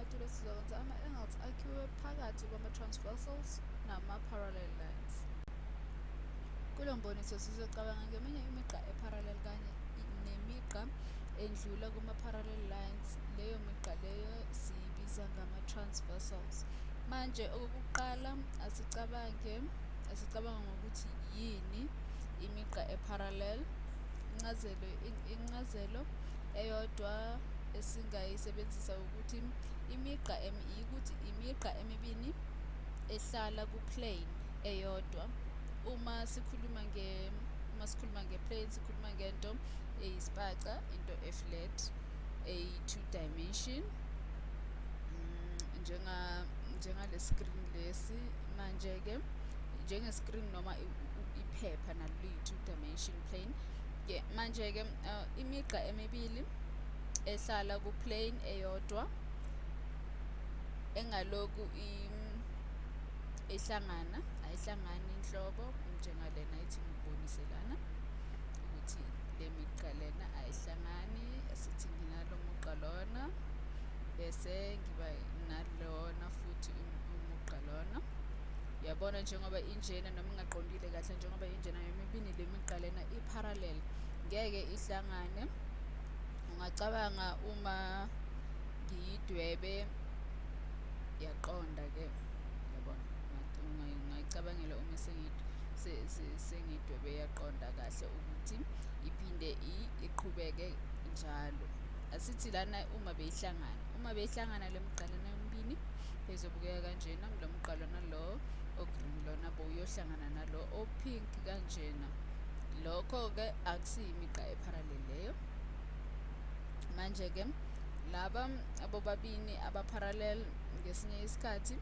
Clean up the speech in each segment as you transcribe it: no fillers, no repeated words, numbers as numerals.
Isicathulo sizokwenza ama-angles akhiwe phakathi kwama-transversals nama-parallel lines. Kulo mboniso sizocabanga ngeminye imigqa e-parallel kanye nemigqa endlula kuma-parallel lines. Leyo migqa leyo siyibiza ngama-transversals. Manje okokuqala asicabange ngokuthi yini imigqa e-parallel. Incazelo eyodwa esingayisebenzisa ukuthi imigqa emibili ehlala ku-plane eyodwa. Uma sikhuluma nge-plane sikhuluma ngento eyisipaca, into e-flat, eyi-two dimension, njengale screen lesi. Manje-ke njenge-screen noma iphepha nalo liyi-two dimension plane. Manje-ke imigqa emibili ehlala ku-plane eyodwa engaloku ayihlangani inhlobo, njengalena ithi ngibonise lana ukuthi le migqa lena ayihlangani. Asithi nginalo mugqa lona bese ngiba nalona futhi umugqa lona. Uyabona njengoba injena noma ingaqondile kahle, njengoba injena yomibili le migqa lena i-parallel ngeke ihlangane. Ungacabanga uma ngiyidwebe yaqonda-ke, yabona, ungayicabangela uma sengiyidwebe yaqonda kahle ukuthi iphinde iqhubeke njalo. Asithi lana uma beyihlangana le migqa lena yomibili bezobukeka kanjena. Lo mugqa lona lo o-green lona bowuyohlangana nalo o-pink kanjena. Lokho-ke akusiyo imigqa e-parallel leyo. Manje-ke laba abobabini aba-parallel ngesinye isikhathi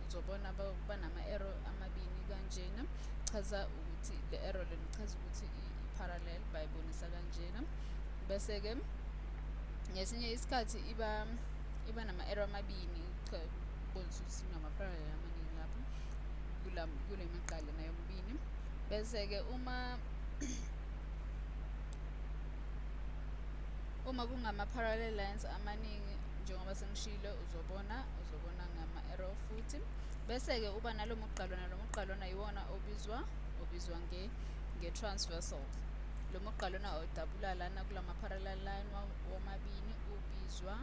uzobona banama-arrow amabili kanjena. Chaza ukuthi le arrow lena ichaza ukuthi i-parallel, bayibonisa kanjena. Bese-ke ngesinye isikhathi iba nama-arrow amabili ukubonisa ukuthi kunama-parallel amaningi lapho kule migqa lena yomibili. Bese-ke uma kungama-parallel lines amaningi njengoba sengishilo uzobona ngama-arrow futhi. Bese-ke uba nalo mugqa lona yiwona obizwa nge-transversal. Lo mugqa lona odabula lana kulama-parallel line womabili ubizwa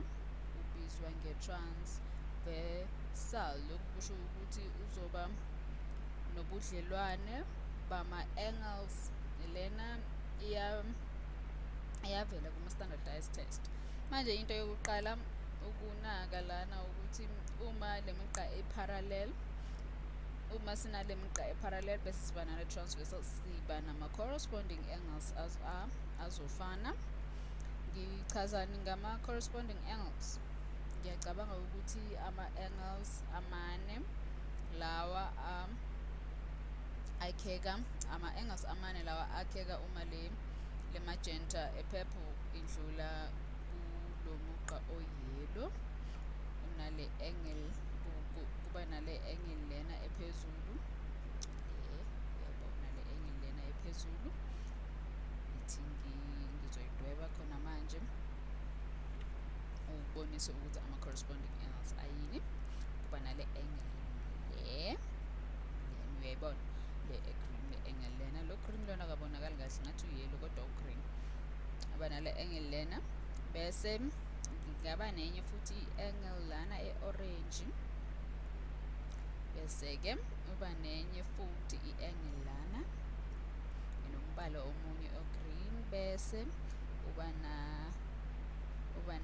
nge-transversal. Lokhu kusho ukuthi uzoba nobudlelwane bama-angles. Lena iyavela kuma-standardized test. Manje into yokuqala ukunaka lana ukuthi uma le migqa e-parallel, uma sinale migqa e-parallel bese siba nale transversal, siba nama-corresponding angles azofana. Ngichazani ngama-corresponding angles? Ngiyacabanga ukuthi ama-angles amane lawa ama-angles amane lawa akheka uma le magenta e-purple idlula kulo mugqa o-yellow. Unale angle, kuba nale angle lena ephezulu. Uyabona le angle lena ephezulu ithi ngizoyidweba khona manje ukubonisa ukuthi ama-corresponding angles ayini. Kuba nale angle le uyayibona le green, le angle lena. Lo green lona akabonakali kahle ngathi u-yellow kodwa u-green. Aba nale angle lena. Bese ngaba nenye futhi i-angle lana e-orange. Bese-ke uba nenye futhi i-angle lana enombala omunye o-green. Bese uba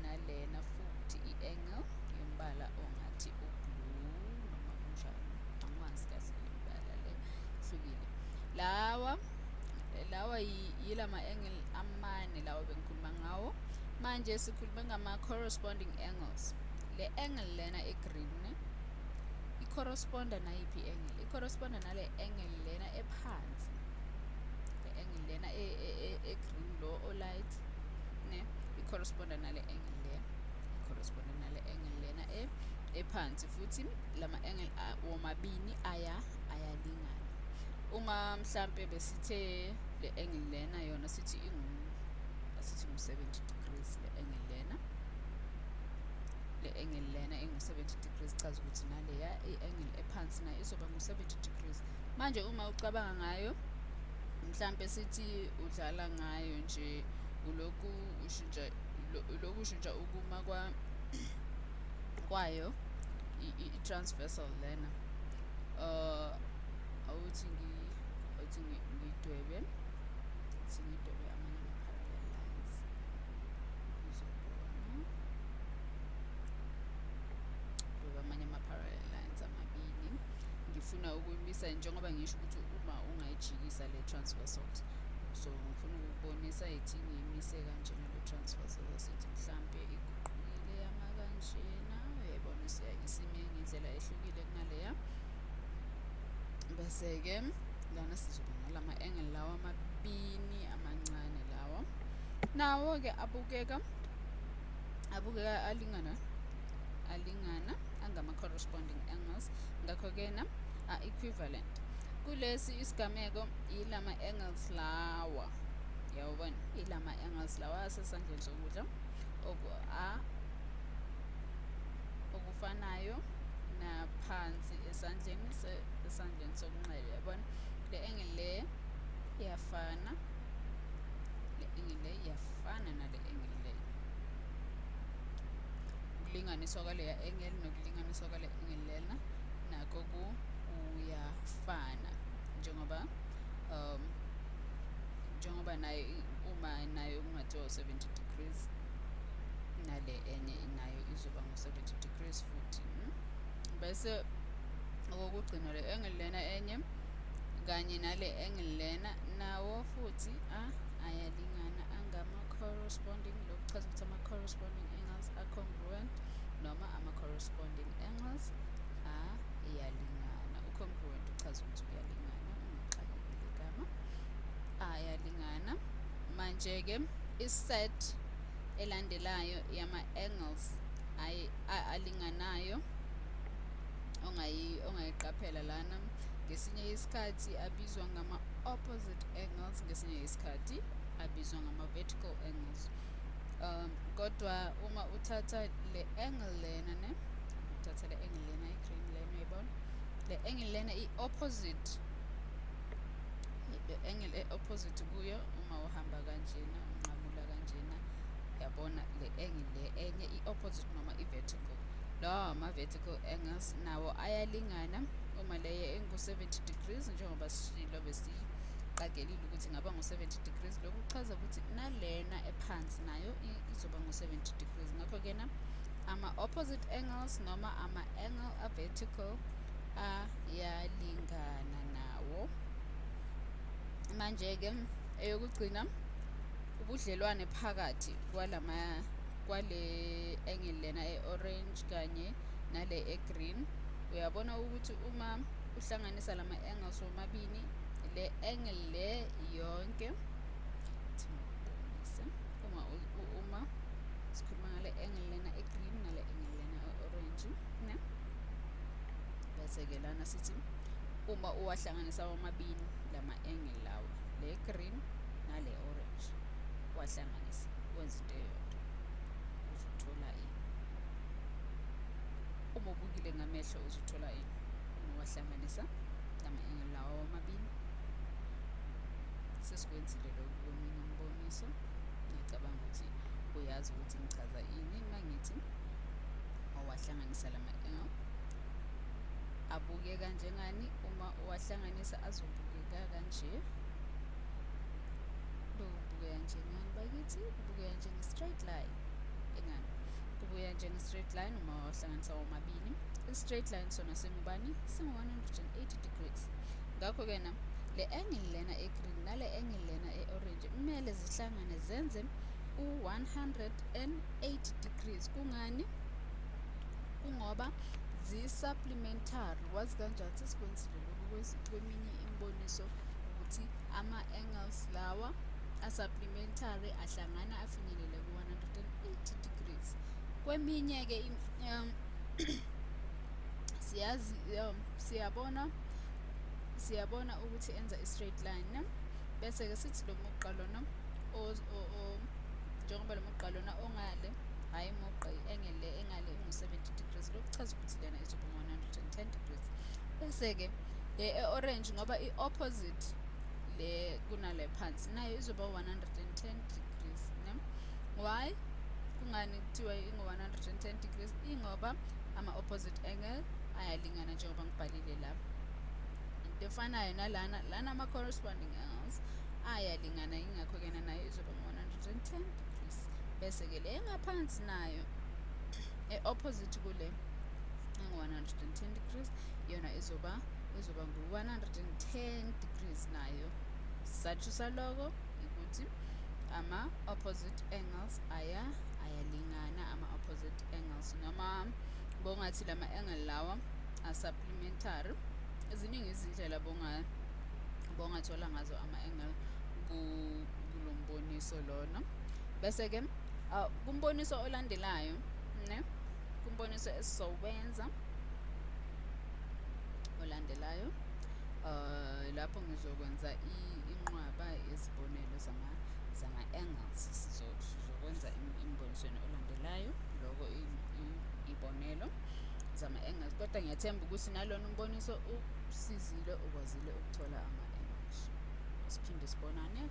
nalena futhi i-angle yombala ongathi u-blue noma kunjani, angikwazi kahle imibala le hlukile. Lawa yilama angle amane lawa bengikhuluma ngawo. Manje sikhuluma ngama-corresponding angles. Le angle lena e-green i-corresponda nayiphi angle? I-corresponda nale angle lena ephansi. Le angle lena e-green lo o-light ne i-corresponda nale angle le. I-corresponda nale angle lena ephansi futhi lama angle womabili ayalingana. Uma mhlambe besithe le angle lena yona sithi asithi ngu-70 degrees le angle lena. Le angle lena engu-70 degrees chaza ukuthi naleya i-angle ephansi nayo izoba ngu-70 degrees. Manje uma ucabanga ngayo, mhlampe sithi udlala ngayo nje ulokhu ushintsha ukuma kwayo i-transversal lena awuthi ngidwebe amanye ama-parallel lines dweba amanye ama-parallel lines amabili. Ngifuna ukuyimisa njengoba ngisho ukuthi uma ungayijikisa le transversal, so ngifuna ukubonisa ithi ngiyimise kanjena le transversal, sithi mhlampe iguqukile yama kanjena, uyayibona isime ngendlela ehlukile kunaleya. Bese-ke lana sizoba nalama angle lawa amabini amancane lawa, nawo-ke abukeka alingana angama-corresponding angles. Ngakho-ke equivalent kulesi isigameko ilama angles lawa, yawubona, ilama angles lawa asesandleni sokudla okufanayo naphansi esandleni sokunxele, yabona. Le angle le iyafana, nale angle le. Ukulinganiswa kwaleya angle nokulinganiswa kwale angle lena nakho kuyafana, njengoba nayo uma nayo kungathiwa 70 degrees, nale enye nayo izoba ngu-70 degrees futhi. Bese okokugcina le angle lena enye kanye nale angle lena nawo futhi ayalingana, angama-corresponding, lokuchaza ukuthi ama-corresponding angles are-congruent noma ama-corresponding angles ayalingana. U-congruent uchaza ukuthi kuyalingana, ungaxakekile igama, ayalingana. Manje-ke iset elandelayo yama-angles alinganayo ongayiqaphela lana, ngesinye isikhathi abizwa ngama-opposite angles, ngesinye isikhathi abizwa ngama-vertical angles. Kodwa uma uthatha le angle lena i-green lena, uyayibona, le angle lena i-opposite, le angle e-opposite kuyo uma uhamba kanjena unqamula kanjena, yabona le angle le enye i-opposite noma i-vertical, lawa ama-vertical angles nawo ayalingana uma leye engu-70 degrees, njengoba sishilo besiqakelile ukuthi ngaba ngu-70 degrees. Lokhu kuchaza ukuthi nalena ephansi nayo izoba ngu-70 degrees. Ngakho-ke ama-opposite angles noma ama-angle a-vertical ayalingana nawo. Manje-ke eyokugcina, ubudlelwane phakathi kwale angle lena e-orange kanye nale e-green. Uyabona ukuthi uma uhlanganisa lama angles womabili, le angle le yonke, uma sikhuluma ngale angle lena e-green nale angle lena e-orange, ne? Bese-ke lana sithi uma uwahlanganisa womabili lama angle lawa, le green nale orange, wahlanganisa wenza into eyodwa, uzothola ini? Uma ubukile ngamehlo uzothola ini uma wahlanganisa lama angle lawa womabili? Sesikwenzile lokhu kweminye imiboniso. Ngiyacabanga ukuthi uyazi ukuthi ngichaza ini uma ngithi mawahlanganisa lama angle abukeka njengani. Uma uwahlanganisa azobukeka kanje. Kubukeka njengani bakithi? Kubukeka njenge-straight line. Engani? Kubukeka njenge-straight line uma wahlanganisa womabili. I-straight line sona singubani? Singu-180 degrees. Ngakho-ke le angle lena e-green nale angle lena e-orange kumele zihlangane zenze u-180 degrees. Kungani? Kungoba zi-supplementary. Wazi kanjani? Sesikwenzile lokhu kweminye imiboniso ukuthi ama-angles lawa a-supplementary ahlangana afinyelele ku-180 degrees. Kweminye-ke siyabona ukuthi enza i-straight line, bese-ke sithi lo mugqa lona njengoba lo mugqa lona ongale, hhayi mugqa i-angle le engale engu-70 kuchaza ukuthi lena izoba 110 degrees. Bese-ke le e-orange ngoba i-opposite le kunale phansi nayo izoba 110 degrees ne? Why? Kungani kuthiwa ingu-110 degrees? Ingoba ama-opposite angle ayalingana njengoba ngibhalile lapha. Into efanayo nalana ama-corresponding angles ayalingana, ingakho-ke nayo izoba 110 degrees. Bese-ke le engaphansi nayo e-opposite kule engu-110 degrees yona izoba ngu-110 degrees nayo. Isizathu saloko ukuthi ama-opposite angles ayalingana ama-opposite angles, noma bongathi lama angle lawa a-supplementary. Ziningi izindlela bongathola ngazo ama-angle kulomboniso lona. Bese-ke kumboniso olandelayo ne, kumboniso esizowenza olandelayo, lapho ngizokwenza inqwaba yezibonelo zama-angles. Sizokwenza embonisweni olandelayo loko ibonelo zama-angles, kodwa ngiyathemba ukuthi nalona umboniso usizile, ukwazile ukuthola ama-angles. Siphinde sibonane.